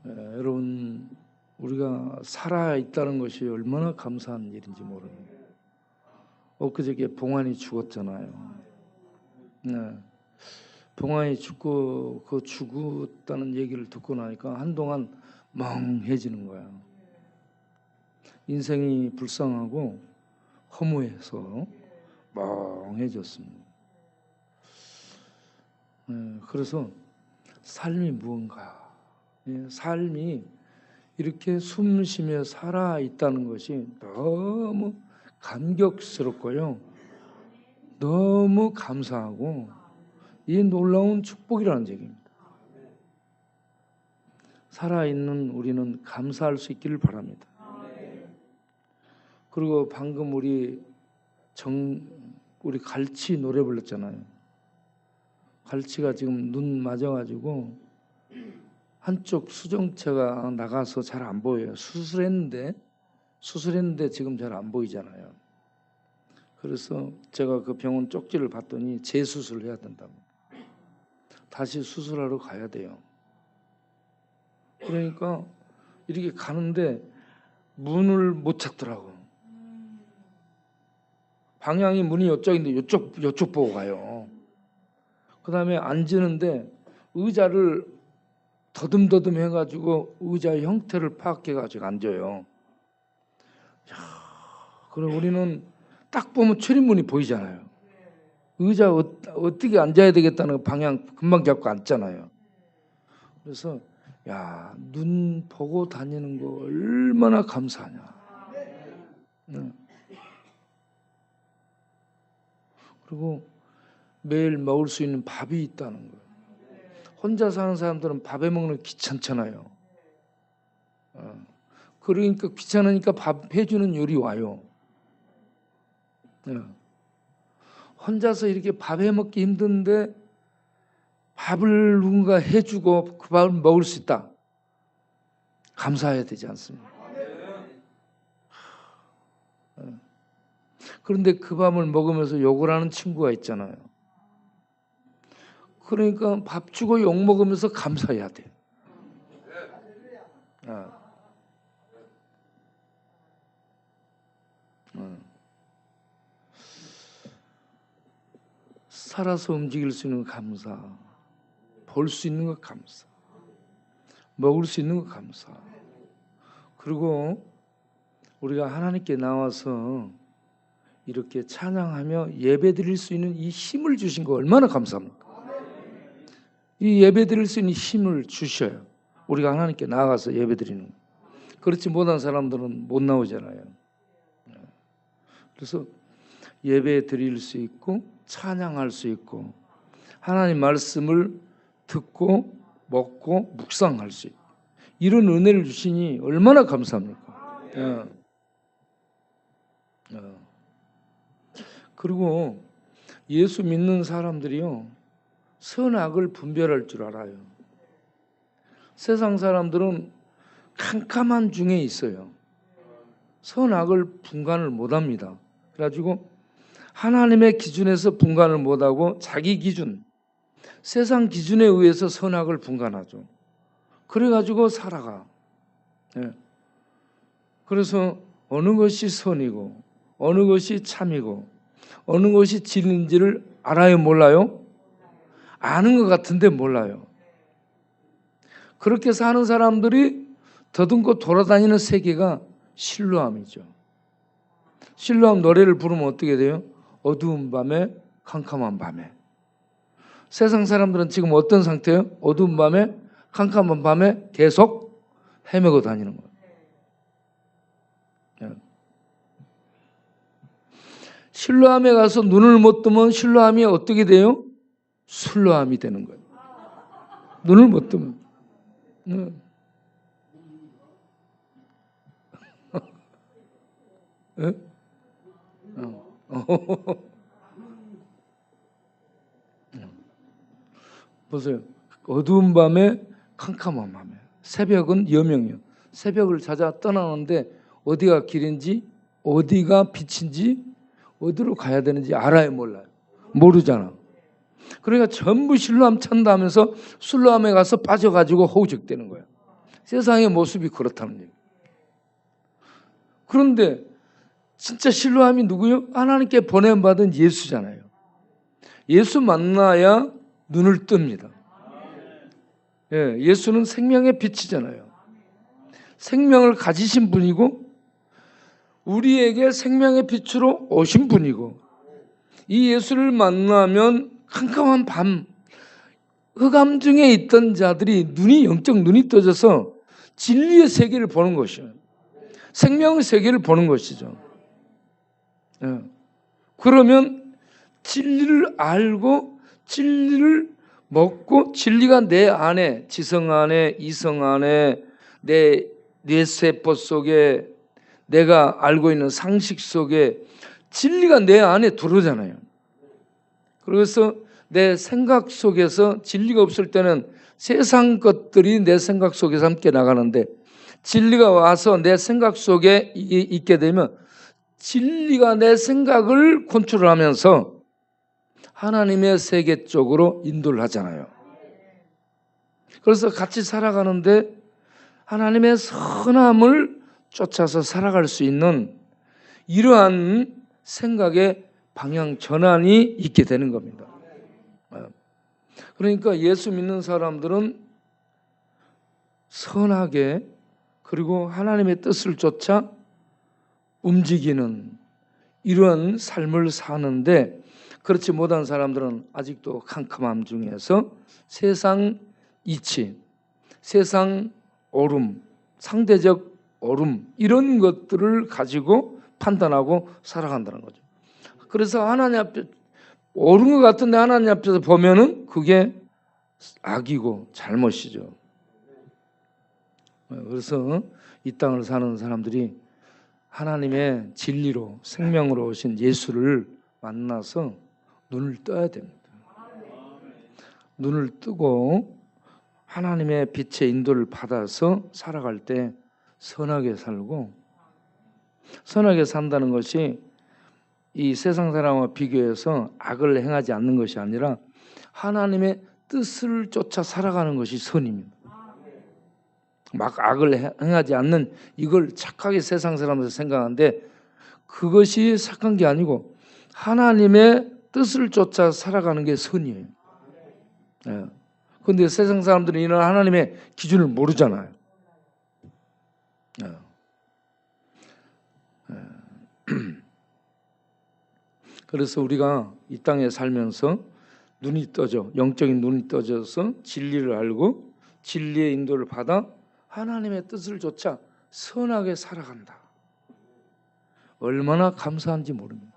여러분, 우리가 살아있다는 것이 얼마나 감사한 일인지 모릅니다. 엊그저께 봉환이 죽었잖아요. 네. 봉환이 죽고 죽었다는 얘기를 듣고 나니까 한동안 멍해지는 거야. 인생이 불쌍하고 허무해서 멍해졌습니다. 그래서 삶이 무언가, 삶이 이렇게 숨쉬며 살아있다는 것이 너무 감격스럽고요, 너무 감사하고 이 놀라운 축복이라는 얘기입니다. 살아있는 우리는 감사할 수 있기를 바랍니다. 그리고 방금 우리 갈치 노래 불렀잖아요. 갈치가 지금 눈 맞아가지고 한쪽 수정체가 나가서 잘 안 보여요. 수술했는데 지금 잘 안 보이잖아요. 그래서 제가 그 병원 쪽지를 봤더니 재수술을 해야 된다고. 다시 수술하러 가야 돼요. 그러니까 이렇게 가는데 문을 못 찾더라고. 방향이 문이 이쪽인데 이쪽 보고 가요. 그 다음에 앉는데 의자를 더듬더듬 해가지고 의자의 형태를 파악해가지고 앉아요. 그럼 우리는 딱 보면 출입문이 보이잖아요. 의자 어떻게 앉아야 되겠다는 방향 금방 잡고 앉잖아요. 그래서 눈 보고 다니는 거 얼마나 감사하냐. 그리고 매일 먹을 수 있는 밥이 있다는 거예요. 혼자 사는 사람들은 밥에 먹는 게 귀찮잖아요. 그러니까 귀찮으니까 밥 해주는 요리 와요. 혼자서 이렇게 밥 해먹기 힘든데 밥을 누군가 해주고 그 밥을 먹을 수 있다. 감사해야 되지 않습니까? 그런데 그 밥을 먹으면서 욕을 하는 친구가 있잖아요. 그러니까 밥 주고 욕 먹으면서 감사해야 돼. 살아서 움직일 수 있는 것 감사, 볼 수 있는 것 감사, 먹을 수 있는 것 감사. 그리고 우리가 하나님께 나와서 이렇게 찬양하며 예배드릴 수 있는 이 힘을 주신 거 얼마나 감사합니까? 이 예배드릴 수 있는 힘을 주셔요. 우리가 하나님께 나아가서 예배드리는 거. 그렇지 못한 사람들은 못 나오잖아요. 그래서 예배드릴 수 있고 찬양할 수 있고 하나님 말씀을 듣고 먹고 묵상할 수 있고 이런 은혜를 주시니 얼마나 감사합니까? 그리고 예수 믿는 사람들이요, 선악을 분별할 줄 알아요. 세상 사람들은 캄캄한 중에 있어요. 선악을 분간을 못합니다. 그래가지고 하나님의 기준에서 분간을 못하고 자기 기준, 세상 기준에 의해서 선악을 분간하죠. 그래가지고 살아가. 그래서 어느 것이 선이고 어느 것이 참이고 어느 것이 진리인지를 알아요, 몰라요? 아는 것 같은데 몰라요. 그렇게 사는 사람들이 더듬고 돌아다니는 세계가 실로암이죠. 실로암 노래를 부르면 어떻게 돼요? 어두운 밤에 캄캄한 밤에. 세상 사람들은 지금 어떤 상태예요? 어두운 밤에 캄캄한 밤에 계속 헤매고 다니는 거예요. 실로암에 가서 눈을 못 뜨면 실로암이 어떻게 돼요? 술로암이 되는 거예요. 눈을 못 뜨면. 보세요. 어두운 밤에 캄캄한 밤에. 새벽은 여명이요. 새벽을 찾아 떠나는데 어디가 길인지 어디가 빛인지 어디로 가야 되는지 알아요, 몰라요? 모르잖아. 그러니까 전부 실로암 찬다 하면서 술로암에 가서 빠져가지고 허우적대는 거예요. 세상의 모습이 그렇다는 얘기예요. 그런데 진짜 신뢰함이 누구요? 하나님께 보냄받은 예수잖아요. 예수 만나야 눈을 뜹니다. 예, 예수는 생명의 빛이잖아요. 생명을 가지신 분이고 우리에게 생명의 빛으로 오신 분이고 이 예수를 만나면 캄캄한 밤 흑암 중에 있던 자들이 영적 눈이 떠져서 진리의 세계를 보는 것이에요. 생명의 세계를 보는 것이죠. 예. 그러면 진리를 알고 진리를 먹고 진리가 내 안에 지성 안에 이성 안에 내 뇌세포 속에 내가 알고 있는 상식 속에 진리가 내 안에 들어오잖아요. 그래서 내 생각 속에서 진리가 없을 때는 세상 것들이 내 생각 속에서 함께 나가는데 진리가 와서 내 생각 속에 있게 되면 진리가 내 생각을 컨트롤하면서 하나님의 세계 쪽으로 인도를 하잖아요. 그래서 같이 살아가는데 하나님의 선함을 쫓아서 살아갈 수 있는 이러한 생각의 방향 전환이 있게 되는 겁니다. 그러니까 예수 믿는 사람들은 선하게 그리고 하나님의 뜻을 쫓아 움직이는 이런 삶을 사는데 그렇지 못한 사람들은 아직도 캄캄함 중에서 세상 이치, 세상 오름, 상대적 오름 이런 것들을 가지고 판단하고 살아간다는 거죠. 그래서 하나님 앞에 옳은 것 같은데 하나님 앞에서 보면은 그게 악이고 잘못이죠. 그래서 이 땅을 사는 사람들이 하나님의 진리로 생명으로 오신 예수를 만나서 눈을 떠야 됩니다. 눈을 뜨고 하나님의 빛의 인도를 받아서 살아갈 때 선하게 살고 선하게 산다는 것이 이 세상 사람과 비교해서 악을 행하지 않는 것이 아니라 하나님의 뜻을 쫓아 살아가는 것이 선입니다. 막 악을 행하지 않는 이걸 착하게 세상 사람들 생각하는데 그것이 착한 게 아니고 하나님의 뜻을 쫓아 살아가는 게 선이에요. 그런데 세상 사람들은 이런 하나님의 기준을 모르잖아요. 그래서 우리가 이 땅에 살면서 눈이 떠져 영적인 눈이 떠져서 진리를 알고 진리의 인도를 받아 하나님의 뜻을 쫓아 선하게 살아간다. 얼마나 감사한지 모릅니다.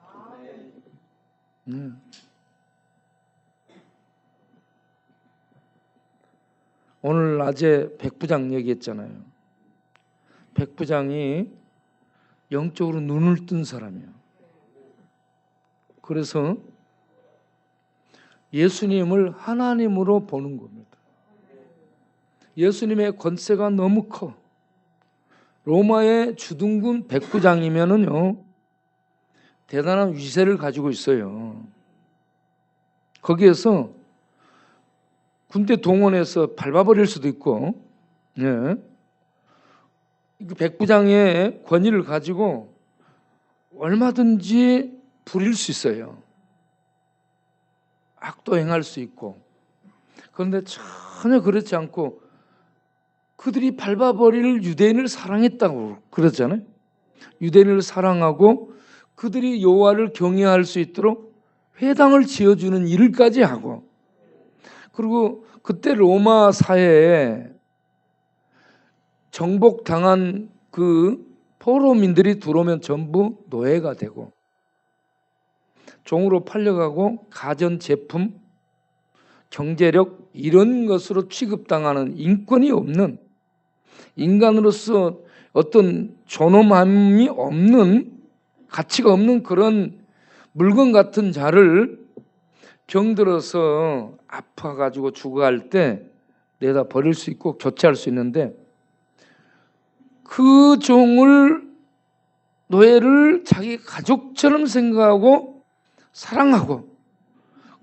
오늘 낮에 백부장 얘기했잖아요. 백부장이 영적으로 눈을 뜬 사람이에요. 그래서 예수님을 하나님으로 보는 겁니다. 예수님의 권세가 너무 커. 로마의 주둔군 백부장이면은요 대단한 위세를 가지고 있어요. 거기에서 군대 동원해서 밟아버릴 수도 있고, 백부장의 권위를 가지고 얼마든지 부릴 수 있어요. 악도 행할 수 있고. 그런데 전혀 그렇지 않고 그들이 밟아버릴 유대인을 사랑했다고 그러잖아요. 유대인을 사랑하고 그들이 여호와를 경외할 수 있도록 회당을 지어주는 일까지 하고, 그리고 그때 로마 사회에 정복당한 그 포로민들이 들어오면 전부 노예가 되고 종으로 팔려가고 가전제품, 경제력 이런 것으로 취급당하는 인권이 없는 인간으로서 어떤 존엄함이 없는 가치가 없는 그런 물건 같은 자를 병들어서 아파가지고 죽어갈 때 내다 버릴 수 있고 교체할 수 있는데 그 종을 노예를 자기 가족처럼 생각하고 사랑하고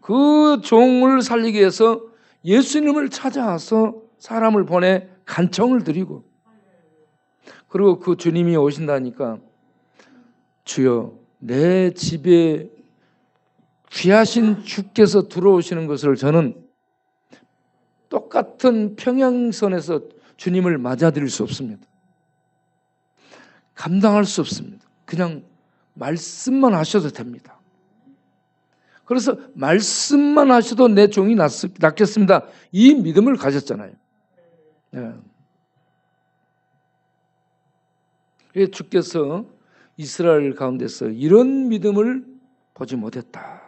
그 종을 살리기 위해서 예수님을 찾아와서 사람을 보내 간청을 드리고, 그리고 그 주님이 오신다니까 주여 내 집에 귀하신 주께서 들어오시는 것을 저는 똑같은 평행선에서 주님을 맞아들일 수 없습니다. 감당할 수 없습니다. 그냥 말씀만 하셔도 됩니다. 그래서 말씀만 하셔도 내 종이 낫겠습니다. 이 믿음을 가졌잖아요. 네. 주께서 이스라엘 가운데서 이런 믿음을 보지 못했다.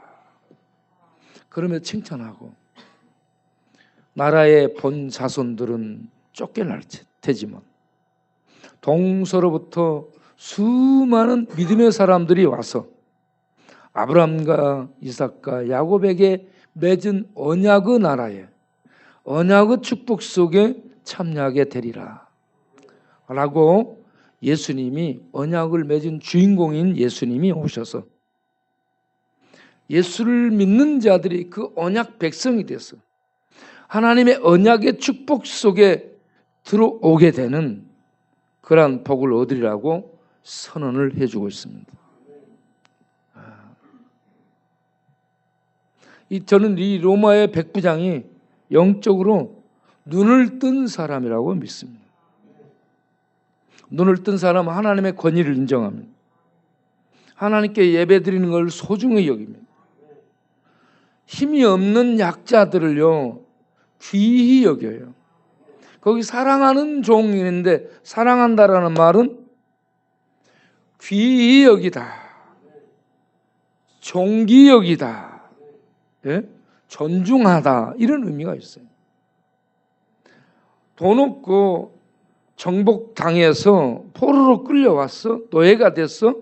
그러면 칭찬하고, 나라의 본 자손들은 쫓겨날 테지만 동서로부터 수많은 믿음의 사람들이 와서 아브라함과 이삭과 야곱에게 맺은 언약의 나라에, 언약의 축복 속에 참여하게 되리라 라고 예수님이, 언약을 맺은 주인공인 예수님이 오셔서 예수를 믿는 자들이 그 언약 백성이 돼서 하나님의 언약의 축복 속에 들어오게 되는 그러한 복을 얻으리라고 선언을 해주고 있습니다. 저는 이 로마의 백부장이 영적으로 눈을 뜬 사람이라고 믿습니다. 눈을 뜬 사람은 하나님의 권위를 인정합니다. 하나님께 예배드리는 걸 소중히 여깁니다. 힘이 없는 약자들을요 귀히 여겨요. 거기 사랑하는 종인데, 사랑한다라는 말은 귀히 여기다, 존귀 여기다, 예? 존중하다, 이런 의미가 있어요. 돈 없고 정복당해서 포로로 끌려왔어, 노예가 됐어.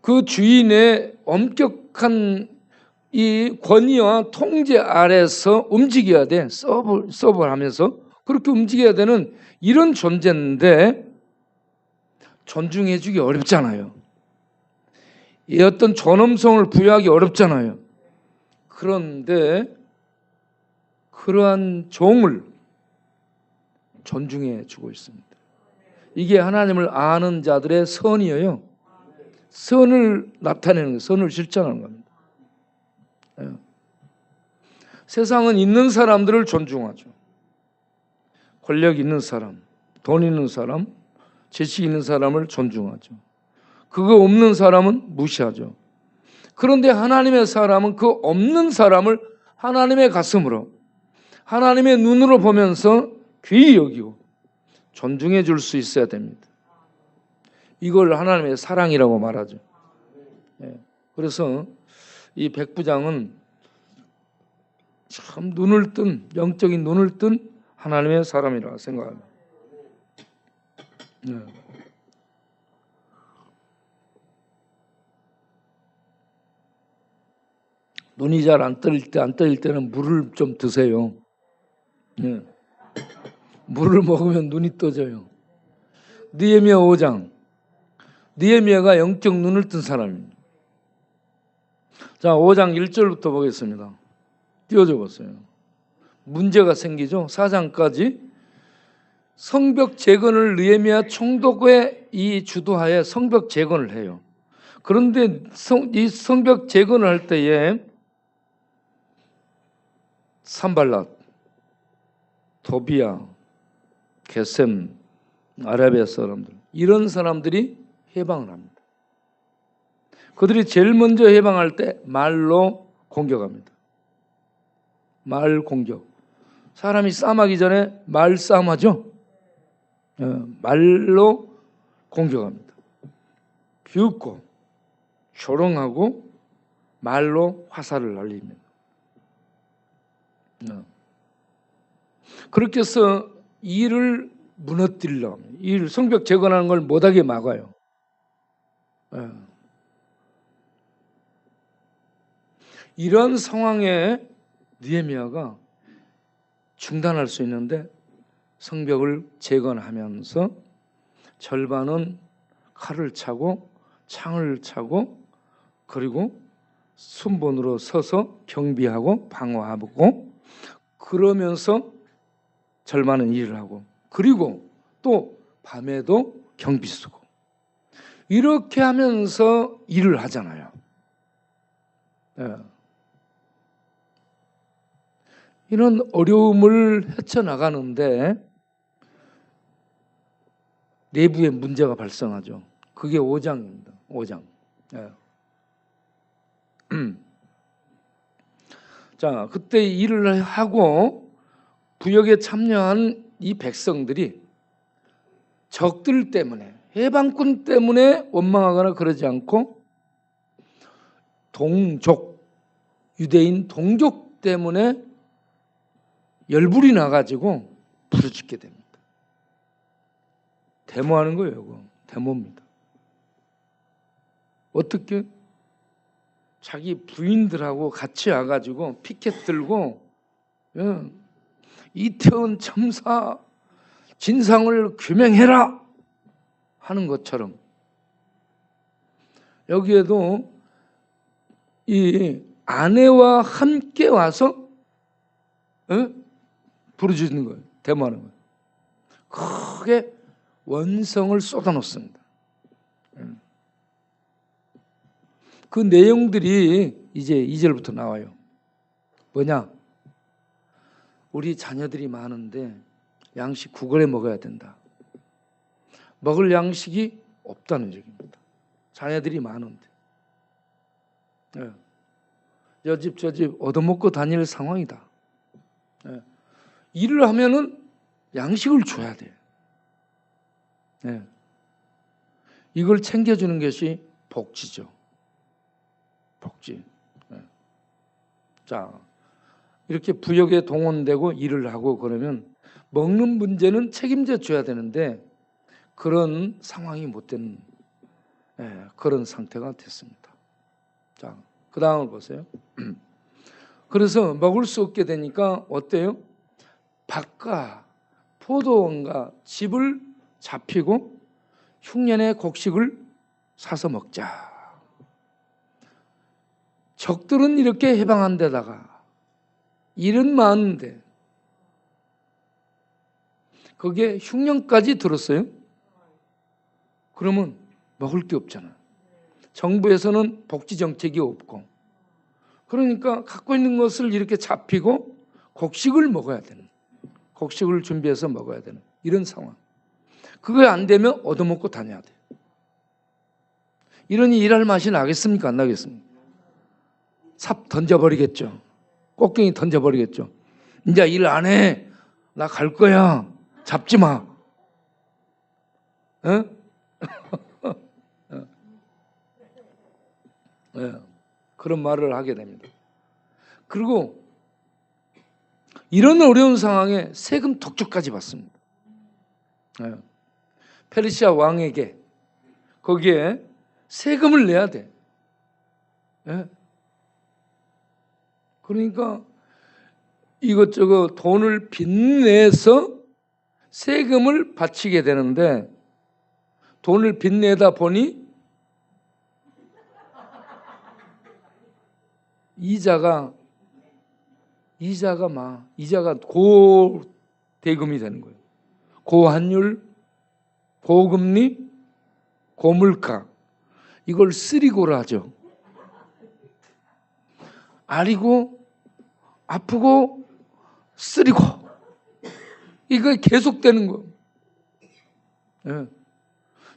그 주인의 엄격한 이 권위와 통제 아래서 움직여야 돼. 서브를 하면서 그렇게 움직여야 되는 이런 존재인데 존중해주기 어렵잖아요. 이 어떤 존엄성을 부여하기 어렵잖아요. 그런데 그러한 종을 존중해주고 있습니다. 이게 하나님을 아는 자들의 선이에요. 선을 나타내는 거예요. 선을 실천하는 겁니다. 세상은 있는 사람들을 존중하죠. 권력 있는 사람, 돈 있는 사람, 지식 있는 사람을 존중하죠. 그거 없는 사람은 무시하죠. 그런데 하나님의 사람은 그 없는 사람을 하나님의 가슴으로, 하나님의 눈으로 보면서 귀히 여기고 존중해 줄 수 있어야 됩니다. 이걸 하나님의 사랑이라고 말하죠. 그래서 이 백부장은 참 눈을 뜬, 영적인 눈을 뜬 하나님의 사람이라 생각합니다. 눈이 잘 안 떠일 때는 물을 좀 드세요. 물을 먹으면 눈이 떠져요. 느헤미야 5장. 느헤미야가 영적 눈을 뜬 사람입니다. 자, 5장 1절부터 보겠습니다. 띄워줘 보세요. 문제가 생기죠. 4장까지 성벽 재건을 느헤미야 총독의 이 주도하에 성벽 재건을 해요. 그런데 이 성벽 재건을 할 때에 산발랏, 도비야, 게셈, 아라비아 사람들, 이런 사람들이 해방을 합니다. 그들이 제일 먼저 해방할 때 말로 공격합니다. 말 공격. 사람이 싸움하기 전에 말 싸움하죠. 말로 공격합니다. 비웃고 조롱하고 말로 화살을 날립니다. 그렇게 해서 이를 무너뜨리려고 합니다. 이 성벽 재건하는 걸 못하게 막아요. 이런 상황에 느헤미야가 중단할 수 있는데 성벽을 재건하면서 절반은 칼을 차고 창을 차고 그리고 순번으로 서서 경비하고 방어하고 그러면서 절반은 일을 하고, 그리고 또 밤에도 경비 쓰고, 이렇게 하면서 일을 하잖아요. 예. 이런 어려움을 헤쳐나가는데 내부에 문제가 발생하죠. 그게 5장입니다. 5장. 예. 자, 그때 일을 하고 부역에 참여한 이 백성들이 적들 때문에, 해방군 때문에 원망하거나 그러지 않고 동족, 유대인 동족 때문에 열불이 나가지고 부르짖게 됩니다. 데모하는 거예요. 이거. 데모입니다. 어떻게? 자기 부인들하고 같이 와가지고 피켓 들고, 이태원 참사 진상을 규명해라 하는 것처럼, 여기에도 이 아내와 함께 와서 부르짖는 거예요. 데모하는 거예요. 크게 원성을 쏟아놓습니다. 그 내용들이 이제 2절부터 나와요. 뭐냐? 우리 자녀들이 많은데 양식 구걸해 먹어야 된다. 먹을 양식이 없다는 얘기입니다. 자녀들이 많은데, 여집 저집 얻어먹고 다닐 상황이다. 일을 하면은 양식을 줘야 돼. 이걸 챙겨주는 것이 복지죠. 복지. 자, 이렇게 부역에 동원되고 일을 하고 그러면 먹는 문제는 책임져 줘야 되는데 그런 상황이 못 되는 그런 상태가 됐습니다. 자, 그 다음을 보세요. 그래서 먹을 수 없게 되니까 어때요? 밭과 포도원과 집을 잡히고 흉년의 곡식을 사서 먹자. 적들은 이렇게 해방한 데다가 일은 많은데 거기에 흉년까지 들었어요. 그러면 먹을 게 없잖아. 정부에서는 복지 정책이 없고, 그러니까 갖고 있는 것을 이렇게 잡히고 곡식을 먹어야 되는, 곡식을 준비해서 먹어야 되는 이런 상황. 그게 안 되면 얻어먹고 다녀야 돼. 이러니 일할 맛이 나겠습니까? 안 나겠습니까? 삽 던져버리겠죠. 꽃갱이 던져버리겠죠. 이제 일 안 해. 나 갈 거야. 잡지 마. 그런 말을 하게 됩니다. 그리고 이런 어려운 상황에 세금 독촉까지 받습니다. 페르시아 왕에게 거기에 세금을 내야 돼. 그러니까 이것저것 돈을 빚내서 세금을 바치게 되는데, 돈을 빚내다 보니 이자가 고대금이 되는 거예요. 고환율, 고금리, 고물가. 이걸 쓰리고라 하죠. 아리고 아프고 쓰리고, 이거 계속되는 거예요.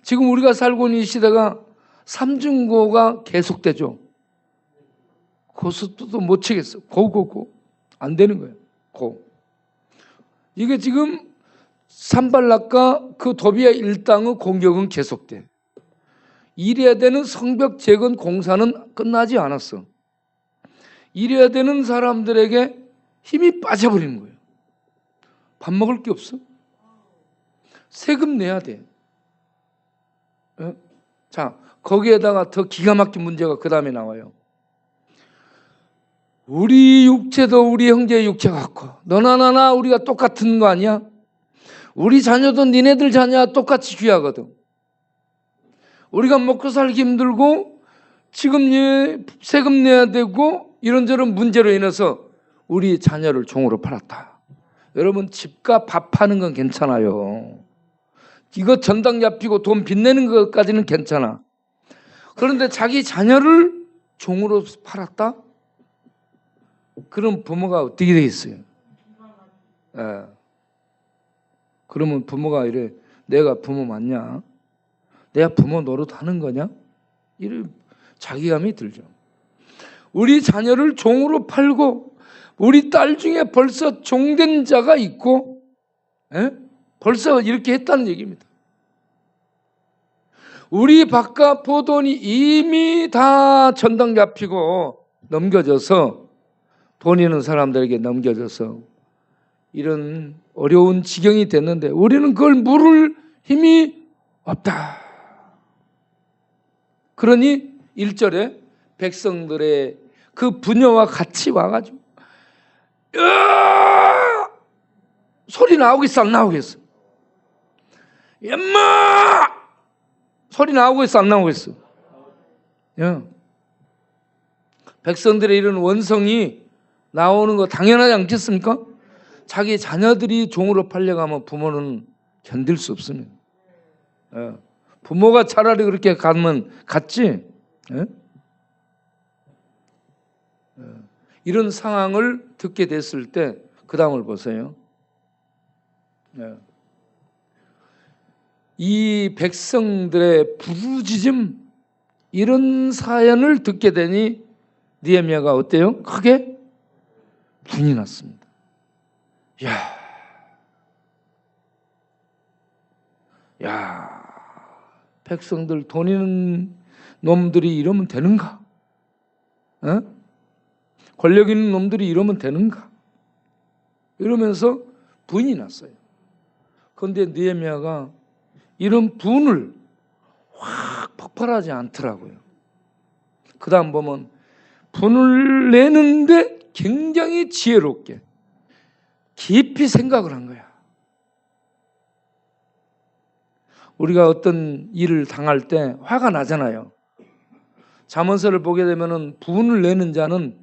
지금 우리가 살고 있는 이 시대가 삼중고가 계속되죠. 고수도 못 치겠어. 고 안 되는 거예요. 이게 지금 산발락과 그 도비아 일당의 공격은 계속돼. 이래야 되는 성벽 재건 공사는 끝나지 않았어. 이래야 되는 사람들에게 힘이 빠져버리는 거예요. 밥 먹을 게 없어. 세금 내야 돼. 자, 거기에다가 더 기가 막힌 문제가 그 다음에 나와요. 우리 육체도 우리 형제의 육체 같고, 너나 나나 우리가 똑같은 거 아니야? 우리 자녀도 니네들 자녀와 똑같이 귀하거든. 우리가 먹고 살기 힘들고 지금 세금 내야 되고 이런저런 문제로 인해서 우리 자녀를 종으로 팔았다. 여러분 집과 밥 하는 건 괜찮아요. 이거 전당 잡히고 돈 빚내는 것까지는 괜찮아. 그런데 자기 자녀를 종으로 팔았다? 그럼 부모가 어떻게 되겠어요? 예. 그러면 부모가 이래, 내가 부모 맞냐? 내가 부모 노릇하는 거냐? 이런 자기감이 들죠. 우리 자녀를 종으로 팔고 우리 딸 중에 벌써 종된 자가 있고, 예? 벌써 이렇게 했다는 얘기입니다. 우리 밥과 포돈이 이미 다 전당 잡히고 넘겨져서, 돈 있는 사람들에게 넘겨져서 이런 어려운 지경이 됐는데 우리는 그걸 물을 힘이 없다. 그러니 1절에 백성들의 그 부녀와 같이 와가지고 소리 나오겠어 안 나오겠어? 엄마! 소리 나오겠어 안 나오겠어? 야. 백성들의 이런 원성이 나오는 거 당연하지 않겠습니까? 자기 자녀들이 종으로 팔려가면 부모는 견딜 수 없습니다. 예. 부모가 차라리 그렇게 가면 갔지. 예? 예. 이런 상황을 듣게 됐을 때 그 다음을 보세요. 예. 이 백성들의 부르짖음, 이런 사연을 듣게 되니 느헤미야가 어때요? 크게 분이 났습니다. 야, 백성들 돈 있는 놈들이 이러면 되는가? 어? 권력 있는 놈들이 이러면 되는가? 이러면서 분이 났어요. 그런데 느헤미야가 이런 분을 확 폭발하지 않더라고요. 그 다음 보면 분을 내는데 굉장히 지혜롭게 깊이 생각을 한 거야. 우리가 어떤 일을 당할 때 화가 나잖아요. 잠언서를 보게 되면 분을 내는 자는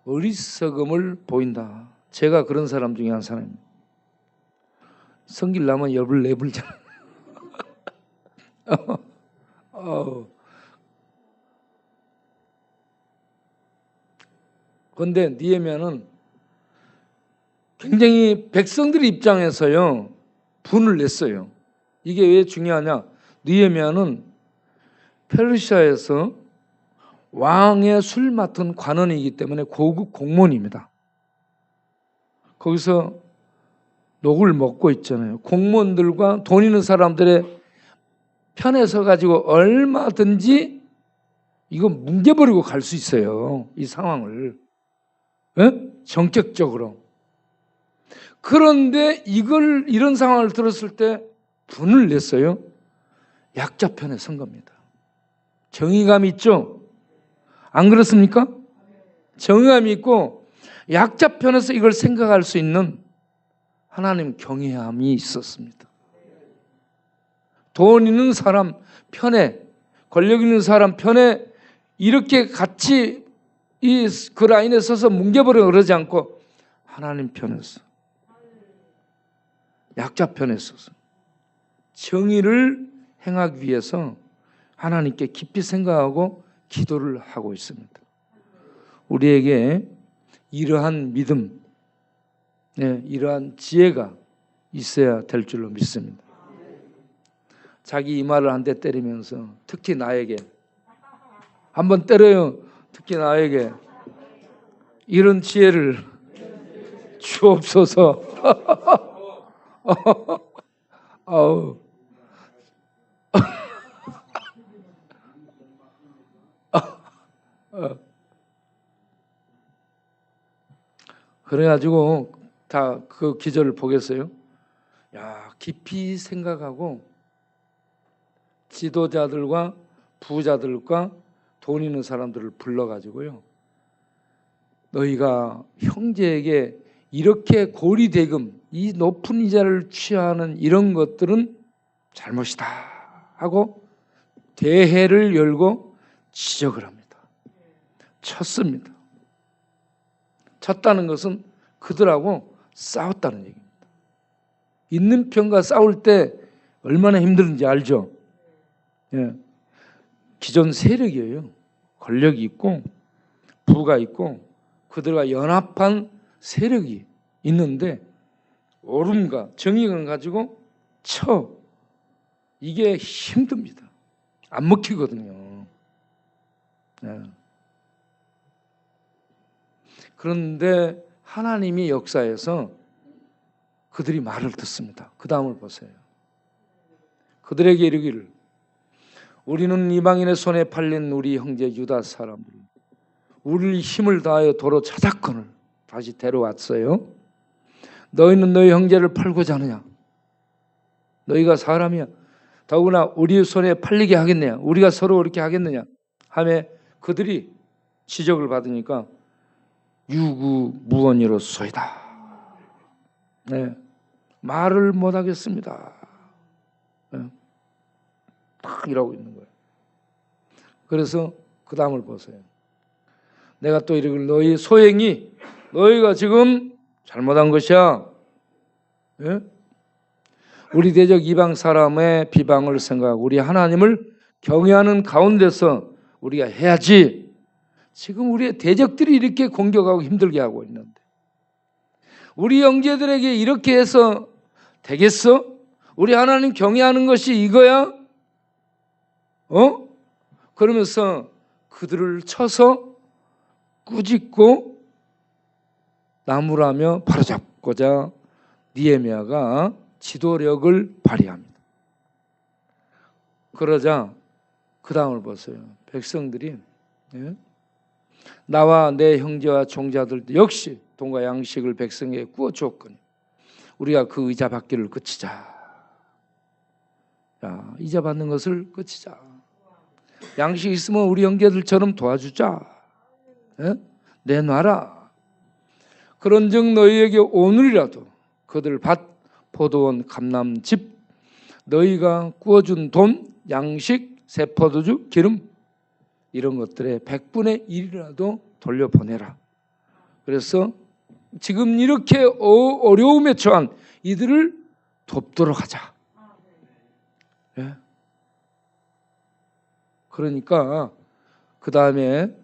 어리석음을 보인다. 제가 그런 사람 중에 한 사람입니다. 성질나면 엽을 내불잖아. 그런데 느헤미야는 굉장히 백성들 입장에서요 분을 냈어요. 이게 왜 중요하냐? 느헤미야는 페르시아에서 왕의 술 맡은 관원이기 때문에 고급 공무원입니다. 거기서 녹을 먹고 있잖아요. 공무원들과 돈 있는 사람들의 편에 서 가지고 얼마든지 이거 뭉개버리고 갈 수 있어요. 이 상황을. 예? 정책적으로. 그런데 이런 상황을 들었을 때 분을 냈어요. 약자 편에 선 겁니다. 정의감이 있죠? 안 그렇습니까? 정의감이 있고 약자 편에서 이걸 생각할 수 있는 하나님 경외함이 있었습니다. 돈 있는 사람 편에, 권력 있는 사람 편에 이렇게 같이 그 라인에 서서 뭉개버려 그러지 않고 하나님 편에서, 약자 편에 서서 정의를 행하기 위해서 하나님께 깊이 생각하고 기도를 하고 있습니다. 우리에게 이러한 믿음, 이러한 지혜가 있어야 될 줄로 믿습니다. 자기 이마를 한 대 때리면서 특히 나에게 한번 때려요. 특히 나에게 이런 지혜를 주옵소서. 그래가지고 다 그 기절을 보겠어요. 야, 깊이 생각하고 지도자들과 부자들과 돈 있는 사람들을 불러가지고요. 너희가 형제에게 이렇게 고리대금, 이 높은 이자를 취하는 이런 것들은 잘못이다 하고 대회를 열고 지적을 합니다. 쳤습니다. 쳤다는 것은 그들하고 싸웠다는 얘기입니다. 있는 편과 싸울 때 얼마나 힘든지 알죠? 예. 기존 세력이에요. 권력이 있고 부가 있고 그들과 연합한 세력이 있는데 옳음과 정의를 가지고 이게 힘듭니다. 안 먹히거든요. 예. 그런데 하나님이 역사에서 그들이 말을 듣습니다. 그 다음을 보세요. 그들에게 이르기를 우리는 이방인의 손에 팔린 우리 형제 유다 사람들 우리 힘을 다하여 도로 찾았거늘 다시 데려왔어요. 너희는 너희 형제를 팔고자 하느냐? 너희가 사람이야. 더구나 우리 손에 팔리게 하겠느냐? 우리가 서로 그렇게 하겠느냐? 하며 그들이 지적을 받으니까 유구무원이로소이다. 네. 말을 못하겠습니다. 네. 딱 이러고 있는 거예요. 그래서 그 다음을 보세요. 내가 또 이르기를 너희 소행이 너희가 지금 잘못한 것이야. 네? 우리 대적 이방 사람의 비방을 생각하고 우리 하나님을 경외하는 가운데서 우리가 해야지. 지금 우리의 대적들이 이렇게 공격하고 힘들게 하고 있는데 우리 형제들에게 이렇게 해서 되겠어? 우리 하나님 경외하는 것이 이거야? 그러면서 그들을 쳐서 꾸짖고 나무라며 바로잡고자 느헤미야가 지도력을 발휘합니다. 그러자 그 다음을 보세요. 백성들이 나와 내 형제와 종자들도 역시 돈과 양식을 백성에게 구워 주었거니 우리가 그 이자 받기를 그치자. 야, 이자 받는 것을 그치자. 양식 있으면 우리 형제들처럼 도와주자. 내놔라. 그런즉 너희에게 오늘이라도 그들 밭, 포도원, 감람집, 너희가 구워준 돈, 양식, 새 포도주, 기름 이런 것들의 100분의 1이라도 돌려보내라. 그래서 지금 이렇게 어려움에 처한 이들을 돕도록 하자. 예? 그러니까 그 다음에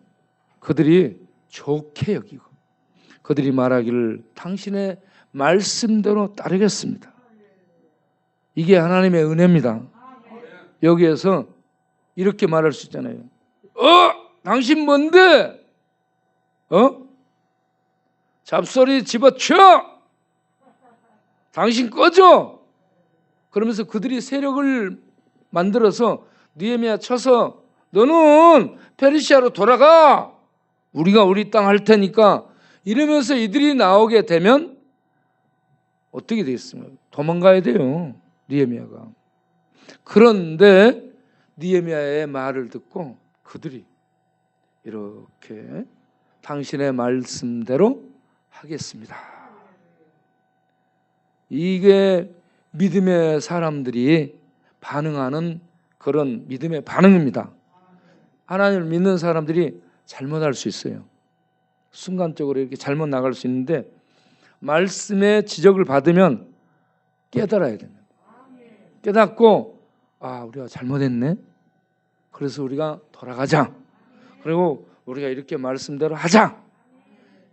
그들이 좋게 여기고 그들이 말하기를 당신의 말씀대로 따르겠습니다. 이게 하나님의 은혜입니다. 여기에서 이렇게 말할 수 있잖아요. 당신 뭔데? 잡소리 집어쳐! 당신 꺼져! 그러면서 그들이 세력을 만들어서 느헤미야 쳐서 너는 페르시아로 돌아가! 우리가 우리 땅 할 테니까 이러면서 이들이 나오게 되면 어떻게 되겠습니까? 도망가야 돼요. 느헤미야가. 그런데 느헤미야의 말을 듣고 그들이 이렇게 당신의 말씀대로 하겠습니다. 이게 믿음의 사람들이 반응하는 그런 믿음의 반응입니다. 하나님을 믿는 사람들이 잘못할 수 있어요. 순간적으로 이렇게 잘못 나갈 수 있는데 말씀의 지적을 받으면 깨달아야 됩니다. 깨닫고 우리가 잘못했네. 그래서 우리가 돌아가자. 그리고 우리가 이렇게 말씀대로 하자.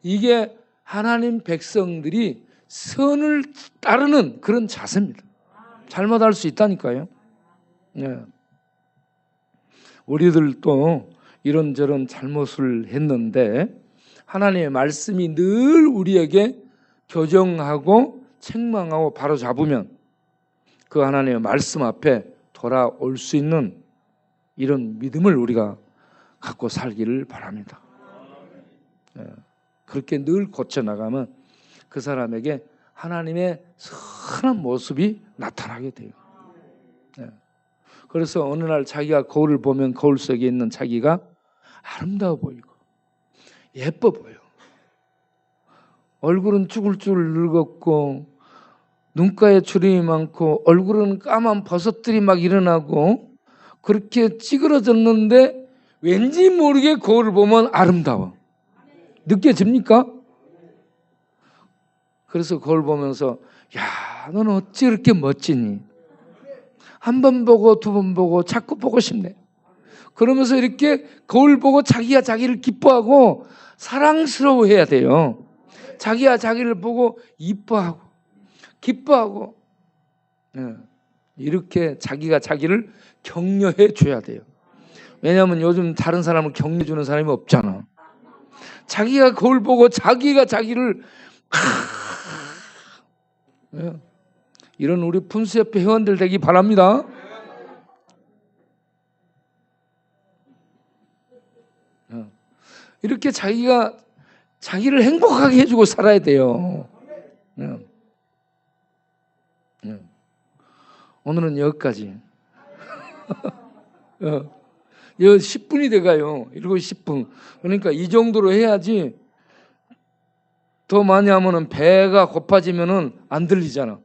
이게 하나님 백성들이 선을 따르는 그런 자세입니다. 잘못할 수 있다니까요. 네. 우리들도 이런저런 잘못을 했는데 하나님의 말씀이 늘 우리에게 교정하고 책망하고 바로잡으면 그 하나님의 말씀 앞에 돌아올 수 있는 이런 믿음을 우리가 갖고 살기를 바랍니다. 그렇게 늘 고쳐나가면 그 사람에게 하나님의 선한 모습이 나타나게 돼요. 그래서 어느 날 자기가 거울을 보면 거울 속에 있는 자기가 아름다워 보이고 예뻐 보여. 얼굴은 쭈글쭈글 늙었고 눈가에 주름이 많고 얼굴은 까만 버섯들이 막 일어나고 그렇게 찌그러졌는데 왠지 모르게 거울을 보면 아름다워. 느껴집니까? 그래서 거울 보면서 야, 너는 어찌 그렇게 멋지니? 한 번 보고 두 번 보고 자꾸 보고 싶네. 그러면서 이렇게 거울 보고 자기가 자기를 기뻐하고 사랑스러워해야 돼요. 자기가 자기를 보고 이뻐하고 기뻐하고 이렇게 자기가 자기를 격려해 줘야 돼요. 왜냐하면 요즘 다른 사람을 격려해 주는 사람이 없잖아. 자기가 거울 보고 자기가 자기를 이런 우리 품수협회 회원들 되기 바랍니다. 이렇게 자기가 자기를 행복하게 해주고 살아야 돼요. 오늘은 여기까지. 10분이 돼가요. 7시 10분. 그러니까 이 정도로 해야지. 더 많이 하면은 배가 고파지면은 안 들리잖아.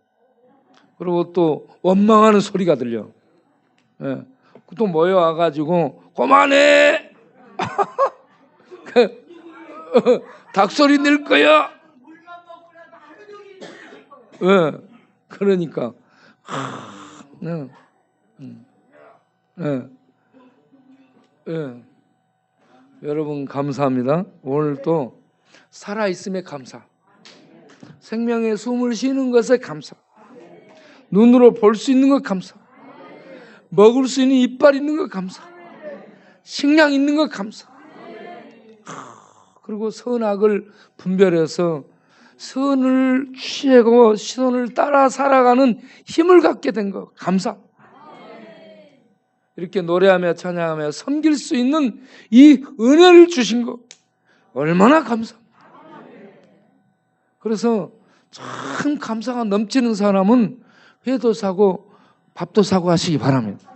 그리고 또 원망하는 소리가 들려. 또 모여와가지고 그만해. 닭소리 낼 거야. 그러니까. 여러분 감사합니다. 오늘 또 살아있음에 감사, 생명의 숨을 쉬는 것에 감사, 눈으로 볼 수 있는 것 감사, 먹을 수 있는 이빨 있는 것 감사, 식량 있는 것 감사, 그리고 선악을 분별해서 선을 취하고 선을 따라 살아가는 힘을 갖게 된 것 감사. 이렇게 노래하며 찬양하며 섬길 수 있는 이 은혜를 주신 것 얼마나 감사합니다. 그래서 참 감사가 넘치는 사람은 회도 사고 밥도 사고 하시기 바랍니다.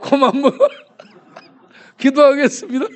그만 기도하겠습니다.